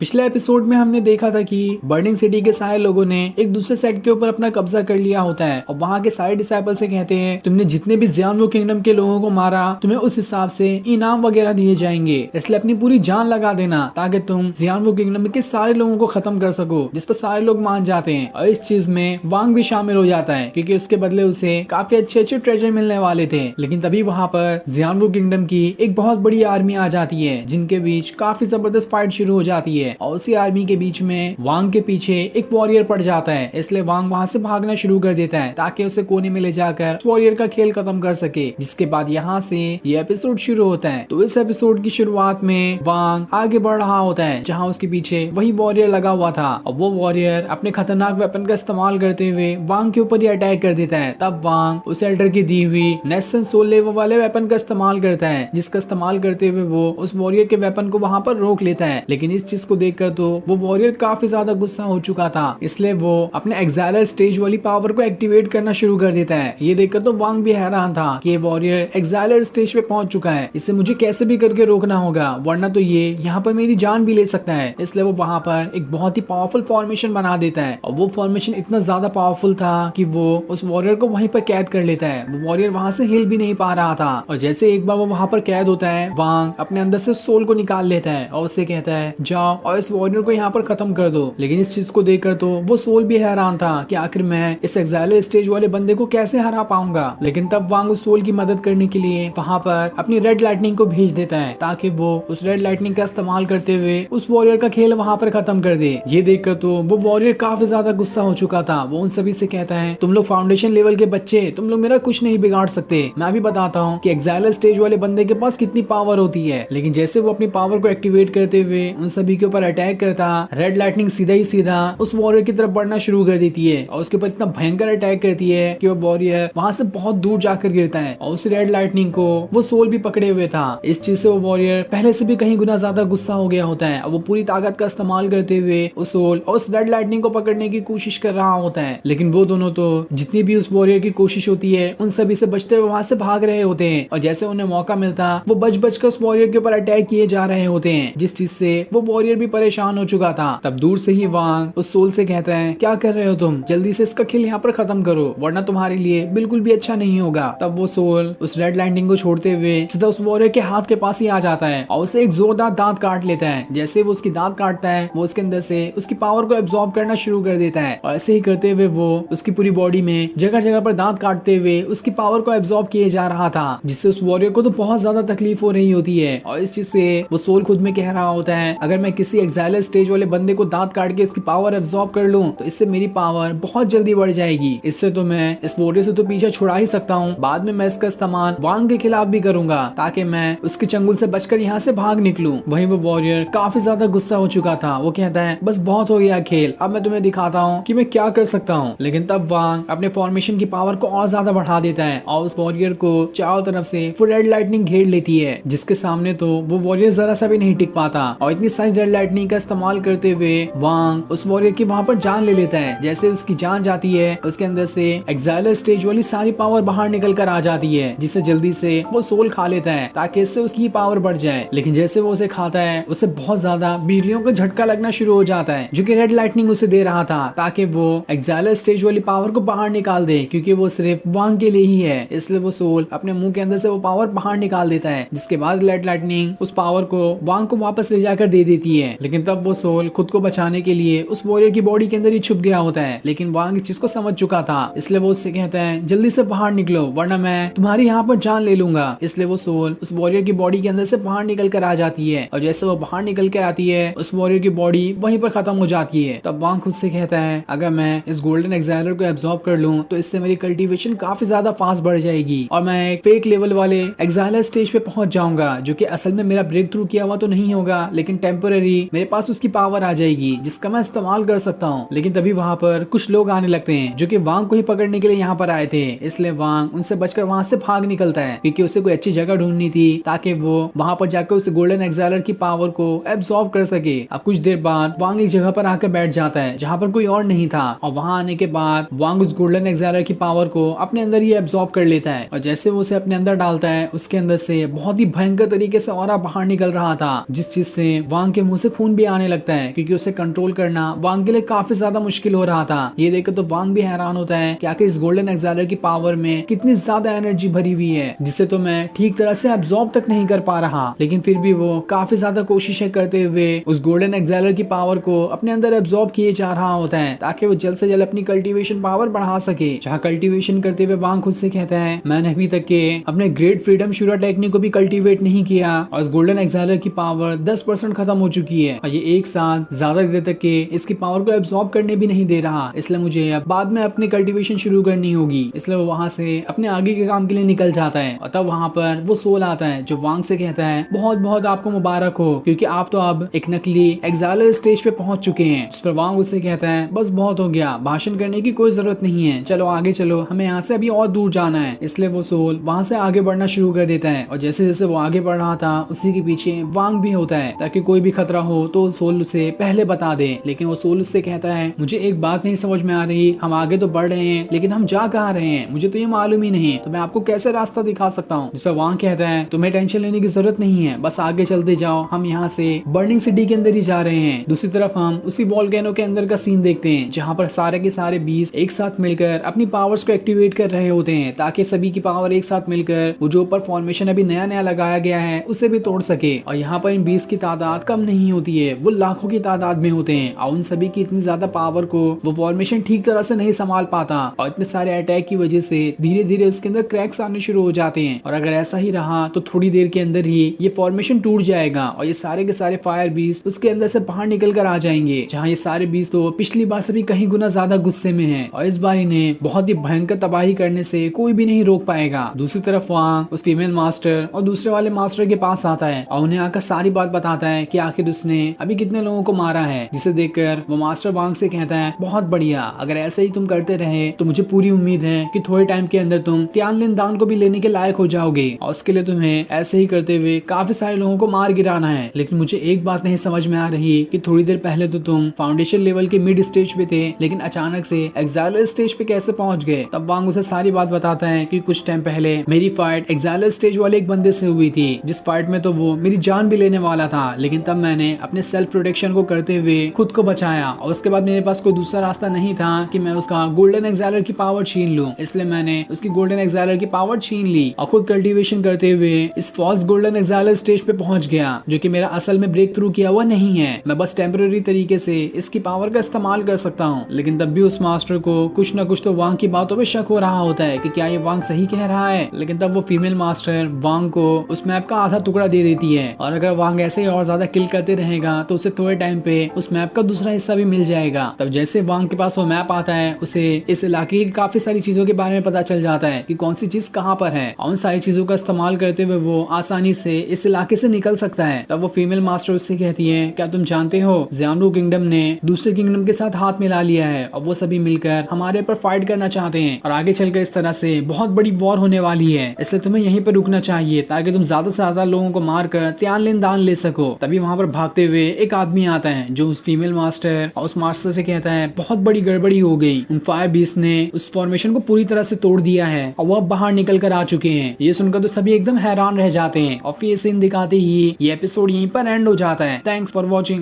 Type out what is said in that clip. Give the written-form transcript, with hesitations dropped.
पिछले एपिसोड में हमने देखा था कि बर्निंग सिटी के सारे लोगों ने एक दूसरे सेट के ऊपर अपना कब्जा कर लिया होता है और वहाँ के सारे डिसाइपल से कहते हैं तुमने जितने भी जियानवो किंगडम के लोगों को मारा तुम्हें उस हिसाब से इनाम वगैरह दिए जाएंगे, इसलिए अपनी पूरी जान लगा देना ताकि तुम जियानवो किंगडम के सारे लोगों को खत्म कर सको। जिस पर सारे लोग मान जाते हैं और इस चीज में वांग भी शामिल हो जाता है क्योंकि उसके बदले उसे काफी अच्छे अच्छे ट्रेजर मिलने वाले थे। लेकिन तभी वहाँ पर जियानवो किंगडम की एक बहुत बड़ी आर्मी आ जाती है जिनके बीच काफी जबरदस्त फाइट शुरू हो जाती है और उसी आर्मी के बीच में वांग के पीछे एक वॉरियर पड़ जाता है, इसलिए वांग वहाँ से भागना शुरू कर देता है ताकि उसे कोने में ले जाकर वॉरियर का खेल खत्म कर सके। जिसके बाद यहाँ से ये एपिसोड शुरू होता है। तो इस एपिसोड की शुरुआत में वांग आगे बढ़ रहा होता है जहाँ उसके पीछे वही वॉरियर लगा हुआ था और वो वॉरियर अपने खतरनाक वेपन का इस्तेमाल करते हुए वांग के ऊपर ही अटैक कर देता है। तब वांग उस एल्डर की दी हुई नेसन सोल लेवल वाले वेपन का इस्तेमाल करता है जिसका इस्तेमाल करते हुए वो उस वॉरियर के वेपन को वहाँ पर रोक लेता है। लेकिन इस चीज को देखकर तो वो वॉरियर काफी ज्यादा गुस्सा हो चुका था, इसलिए वो अपने एक्साइलर स्टेज वाली पावर को एक्टिवेट करना शुरू कर देता है। ये देखकर तो वांग भी हैरान था कि ये वॉरियर एक्साइलर स्टेज पे पहुंच चुका है, इसे मुझे कैसे भी करके रोकना होगा वरना तो ये यहाँ पर मेरी जान भी ले सकता है। इसलिए वो वहाँ पर एक बहुत ही पावरफुल फॉर्मेशन बना देता है और वो फॉर्मेशन इतना ज्यादा पावरफुल था कि वो उस वॉरियर को वहीं पर कैद कर लेता है। वो वॉरियर वहाँ से हिल भी नहीं पा रहा था और जैसे एक बार वो वहाँ पर कैद होता है वांग अपने अंदर से सोल को निकाल लेता है और उससे कहता है जाओ और इस वॉरियर को यहाँ पर खत्म कर दो। लेकिन इस चीज को देखकर तो वो सोल भी हैरान था कि आखिर मैं इस एक्साइलर स्टेज वाले बंदे को कैसे हरा पाऊंगा। लेकिन तब वांग उस सोल की मदद करने के लिए वहाँ पर अपनी रेड लाइटनिंग को भेज देता है ताकि वो उस रेड लाइटनिंग का इस्तेमाल करते हुए उस वॉरियर का खेल वहाँ पर खत्म कर दे। ये देखकर तो वो वॉरियर काफी ज्यादा गुस्सा हो चुका था। वो उन सभी से कहता है तुम लोग फाउंडेशन लेवल के बच्चे, तुम लोग मेरा कुछ नहीं बिगाड़ सकते। मैं भी बताता हूँ कि एक्साइलर स्टेज वाले बंदे के पास कितनी पावर होती है। लेकिन जैसे वो अपनी पावर को एक्टिवेट करते हुए उन सभी के ऊपर अटैक करता, रेड लाइटनिंग सीधा ही सीधा उस वॉरियर की तरफ बढ़ना शुरू कर देती है और उसके ऊपर इतना भयंकर अटैक करती है कि वो वॉरियर वहां से बहुत दूर जाकर गिरता है और उस रेड लाइटनिंग को वो सोल भी पकड़े हुए था। इस चीज से वो वॉरियर पहले से भी कहीं गुना ज्यादा गुस्सा हो गया होता है और वो पूरी ताकत का इस्तेमाल करते हुए उस सोल और उस रेड लाइटनिंग को पकड़ने की कोशिश कर रहा होता है। लेकिन वो दोनों तो जितनी भी उस वॉरियर की कोशिश होती है उन सभी से बचते हुए वहां से भाग रहे होते हैं और जैसे उन्हें मौका मिलता वो बच कर उस वॉरियर के ऊपर अटैक किए जा रहे होते हैं, जिस चीज से वो वॉरियर भी परेशान हो चुका था। तब दूर से ही वांग उस सोल से कहता है क्या कर रहे हो तुम, जल्दी से इसका खेल यहाँ पर खत्म करो वरना तुम्हारे लिए बिल्कुल भी अच्छा नहीं होगा। तब वो सोल उस रेड लाइटनिंग को छोड़ते हुए सीधा उस वॉरियर के हाथ के पास ही आ जाता है और उसे एक जोरदार दांत काट लेता है। जैसे वो उसकी दांत काटता है वो उसके अंदर से उसकी पावर को एब्जॉर्ब करना शुरू कर देता है और ऐसे ही करते हुए वो उसकी पूरी बॉडी में जगह जगह पर दांत काटते हुए उसकी पावर को एब्जॉर्ब किए जा रहा था, जिससे उस वॉरियर को तो बहुत ज्यादा तकलीफ हो रही होती है। और इस चीज से वो सोल खुद में कह रहा होता है अगर मैं किसी एक्साइलर स्टेज वाले बंदे को दांत काट के उसकी पावर एब्जॉर्ब कर लूं तो इससे मेरी पावर बहुत जल्दी बढ़ जाएगी। इससे तो मैं इस वॉरियर से तो पीछे छुड़ा ही सकता हूँ, बाद में मैं इसका इस्तेमाल वांग के खिलाफ भी करूंगा ताकि मैं उसके चंगुल से बचकर यहाँ से भाग निकलूं। वहीं वो वॉरियर काफी ज्यादा गुस्सा हो चुका था। वो कहता है बस बहुत हो गया खेल, अब मैं तुम्हें दिखाता हूँ कि मैं क्या कर सकता हूँ। लेकिन तब वांग अपने फॉर्मेशन की पावर को और ज्यादा बढ़ा देता है और उस वॉरियर को चारों तरफ से वो रेड लाइटनिंग घेर लेती है, जिसके सामने तो वो वॉरियर जरा सा भी नहीं टिक पाता और इतनी सारी रेड लाइटनिंग का इस्तेमाल करते हुए वांग उस वॉरियर की वहां पर जान ले लेता है। जैसे उसकी जान जाती है उसके अंदर से एक्साइलर स्टेज वाली सारी पावर बाहर निकल कर आ जाती है, जिसे जल्दी से वो सोल खा लेता है ताकि इससे उसकी पावर बढ़ जाए। लेकिन जैसे वो उसे खाता है उसे बहुत ज्यादा बिजलियों का झटका लगना शुरू हो जाता है जो कि रेड लाइटनिंग उसे दे रहा था ताकि वो एक्साइलर स्टेज वाली पावर को बाहर निकाल दे, क्योंकि वो सिर्फ वांग के लिए ही है। इसलिए वो सोल अपने मुंह के अंदर से वो पावर बाहर निकाल देता है, जिसके बाद रेड लाइटनिंग उस पावर को वांग को वापस ले जाकर दे देती है। लेकिन तब वो सोल खुद को बचाने के लिए उस वॉरियर की बॉडी के अंदर ही छुप गया होता है। लेकिन वांग इस चीज को समझ चुका था, इसलिए वो उससे कहता है जल्दी से बाहर निकलो वरना मैं तुम्हारी यहाँ पर जान ले लूंगा। इसलिए वो सोल उस वॉरियर की बॉडी के अंदर से बाहर निकल कर आ जाती है और जैसे वो बाहर निकल कर आती है उस वॉरियर की बॉडी वहीं पर खत्म हो जाती है। तब वांग खुद से कहता है अगर मैं इस गोल्डन एक्साइलर को एब्जॉर्ब कर लूं तो इससे मेरी कल्टीवेशन काफी ज्यादा फास्ट बढ़ जाएगी और मैं एक फेक लेवल वाले एक्साइलर स्टेज पे पहुंच जाऊंगा, जो कि असल में मेरा ब्रेक थ्रू किया हुआ तो नहीं होगा लेकिन टेम्पररी मेरे पास उसकी पावर आ जाएगी जिसका मैं इस्तेमाल कर सकता हूँ। लेकिन तभी वहाँ पर कुछ लोग आने लगते हैं जो कि वांग को ही पकड़ने के लिए यहाँ पर आए थे, इसलिए वांग उनसे बचकर वहाँ से भाग निकलता है क्योंकि उसे कोई अच्छी जगह ढूंढनी थी ताकि वो वहाँ पर जाकर उस गोल्डन एक्साइलर की पावर को एब्जॉर्ब कर सके। अब कुछ देर बाद वांग एक जगह पर आकर बैठ जाता है जहाँ पर कोई और नहीं था और वहाँ आने के बाद वांग उस गोल्डन एक्साइलर की पावर को अपने अंदर ही एब्जॉर्ब कर लेता है और जैसे वो उसे अपने अंदर डालता है उसके अंदर से बहुत ही भयंकर तरीके से ऑरा बाहर निकल रहा था, जिस चीज से वांग के मुंह से खून भी आने लगता है, क्योंकि उसे कंट्रोल करना वांग के लिए काफी ज्यादा मुश्किल हो रहा था। ये देखकर तो वांग भी हैरान होता है कि आखिर इस गोल्डन एक्साइलर की पावर में कितनी ज्यादा एनर्जी भरी हुई है, जिसे तो मैं ठीक तरह से एब्जॉर्ब तक नहीं कर पा रहा। लेकिन फिर भी वो काफी ज्यादा कोशिशें करते हुए उस गोल्डन एक्साइलर की पावर को अपने अंदर एब्जॉर्ब किए जा रहा होता है, ताकि वो जल्द से जल्द अपनी कल्टीवेशन पावर बढ़ा सके। जहाँ कल्टीवेशन करते हुए वांग खुद से कहता है, मैंने अभी तक के अपने ग्रेट फ्रीडम शूरा टेक्निक को भी कल्टीवेट नहीं किया और इस गोल्डन एक्साइलर की पावर 10% खत्म हो चुकी है, और ये एक साथ ज्यादा देर तक के इसकी पावर को एब्जॉर्ब करने भी नहीं दे रहा। इसलिए मुझे अब बाद में अपनी कल्टीवेशन शुरू करनी होगी। इसलिए वो वहाँ से अपने आगे के काम के लिए निकल जाता है, और तब वहाँ पर वो सोल आता है जो वांग से कहता है, बहुत बहुत आपको मुबारक हो, क्योंकि आप तो अब एक नकली एक्साइलर स्टेज पे पहुंच चुके हैं। जिस पर वांग उससे कहता है, बस बहुत हो गया, भाषण करने की कोई जरूरत नहीं है, चलो आगे चलो, हमें यहाँ से अभी और दूर जाना है। इसलिए वो सोल वहाँ से आगे बढ़ना शुरू कर देता है, और जैसे जैसे वो आगे बढ़ रहा था उसी के पीछे वांग भी होता है, ताकि कोई भी खतरा हो तो सोल उसे पहले बता दे। लेकिन वो सोल उससे कहता है, मुझे एक बात नहीं समझ में आ रही, हम आगे तो बढ़ रहे हैं लेकिन हम जा कहाँ रहे हैं, मुझे तो ये मालूम ही नहीं, तो मैं आपको कैसे रास्ता दिखा सकता हूँ। जिस पर वांग कहता है, तुम्हें टेंशन लेने की जरूरत नहीं है, बस आगे चलते जाओ, हम यहाँ से बर्निंग सिटी के अंदर ही जा रहे हैं। दूसरी तरफ हम उसी वोल्केनो के अंदर का सीन देखते हैं, जहाँ पर सारे के सारे बीस्ट एक साथ मिलकर अपनी पावर्स को एक्टिवेट कर रहे होते हैं, ताकि सभी की पावर एक साथ मिलकर वो जो ऊपर फॉर्मेशन अभी नया नया लगाया गया है उसे भी तोड़ सके। और यहाँ पर इन बीस्ट की तादाद कम नहीं होती है, वो लाखों की तादाद में होते हैं, और उन सभी की इतनी ज्यादा पावर को वो फॉर्मेशन ठीक तरह से नहीं संभाल पाता, और इतने सारे अटैक की वजह से धीरे धीरे उसके अंदर क्रैक्स आने शुरू हो जाते हैं। और अगर ऐसा ही रहा तो थोड़ी देर के अंदर ही ये फॉर्मेशन टूट जाएगा, और ये सारे के सारे फायर बीस्ट उसके अंदर से बाहर निकल कर आ जाएंगे। जहाँ ये सारे बीस्ट तो पिछली बार से भी कहीं गुना ज्यादा गुस्से में है, और इस बार इन्हें बहुत ही भयंकर तबाही करने से कोई भी नहीं रोक पाएगा। दूसरी तरफ वहाँ उस फीमेल मास्टर और दूसरे वाले मास्टर के पास आता है, और उन्हें आकर सारी बात बताता है कि आखिर उसने अभी कितने लोगों को मारा है। जिसे देखकर वो मास्टर वांग से कहता है, बहुत बढ़िया, अगर ऐसे ही तुम करते रहे तो मुझे पूरी उम्मीद है कि थोड़े टाइम के अंदर तुम तियानलिन दान को भी लेने के लायक हो जाओगे, और उसके लिए तुम्हें ऐसे ही करते हुए काफी सारे लोगों को मार गिराना है। लेकिन मुझे एक बात नहीं समझ में आ रही कि थोड़ी देर पहले तो तुम फाउंडेशन लेवल के मिड स्टेज पे थे, लेकिन अचानक से एक्साइलर स्टेज पे कैसे पहुंच गए। तब वांग उसे सारी बात बताता है कि कुछ टाइम पहले मेरी फाइट एक्साइलर स्टेज वाले एक बंदे से हुई थी, जिस फाइट में तो वो मेरी जान भी लेने वाला था, लेकिन तब मैंने अपने सेल्फ प्रोटेक्शन को करते हुए खुद को बचाया, और उसके बाद मेरे पास कोई दूसरा रास्ता नहीं था कि मैं उसका गोल्डन एक्साइलर की पावर छीन लूं। इसलिए मैंने उसकी गोल्डन एक्साइलर की पावर छीन ली और खुद कल्टीवेशन करते हुए इस फॉल्स गोल्डन एक्साइलर स्टेज पे पहुंच गया, जो कि मेरा असल में ब्रेक थ्रू किया हुआ नहीं है। मैं बस टेम्पररी तरीके से इसकी पावर का इस्तेमाल कर सकता हूँ। लेकिन तब भी उस मास्टर को कुछ न कुछ तो वांग की बातों पे शक हो रहा होता है कि क्या ये वांग सही कह रहा है। लेकिन तब वो फीमेल मास्टर वांग को उस मैप का आधा टुकड़ा दे देती है, और अगर वांग ऐसे ही और ज्यादा किल करते रहेगा तो उसे थोड़े टाइम पे उस मैप का दूसरा हिस्सा भी मिल जाएगा। तब जैसे वांग के पास वो मैप आता है, उसे इस इलाके की काफी सारी चीजों के बारे में पता चल जाता है कि कौन सी चीज कहाँ पर है, और उन सारी चीजों का इस्तेमाल करते हुए वो आसानी से इस इलाके से निकल सकता है। तब वो फीमेल मास्टर उससे कहती है, क्या तुम जानते हो ज़ियानरू किंगडम ने दूसरे किंगडम के साथ हाथ मिला लिया है, और वो सभी मिलकर हमारे पर फाइट करना चाहते हैं, और आगे चलकर इस तरह से बहुत बड़ी वॉर होने वाली है। इसलिए तुम्हें यहीं पर रुकना चाहिए, ताकि तुम ज्यादा से ज्यादा लोगों को मारकर तियानलिन दान ले सको। तभी वहाँ पर भागते हुए एक आदमी आता है, जो उस फीमेल मास्टर और उस मास्टर से कहता है, बहुत बड़ी गड़बड़ी हो गई, उन फायर बीस्ट ने उस फॉर्मेशन को पूरी तरह से तोड़ दिया है, और वो अब बाहर निकल कर आ चुके हैं। ये सुनकर तो सभी एकदम हैरान रह जाते हैं, और फिर सीन दिखाते ही ये एपिसोड यहीं पर एंड हो जाता है। Thanks for watching.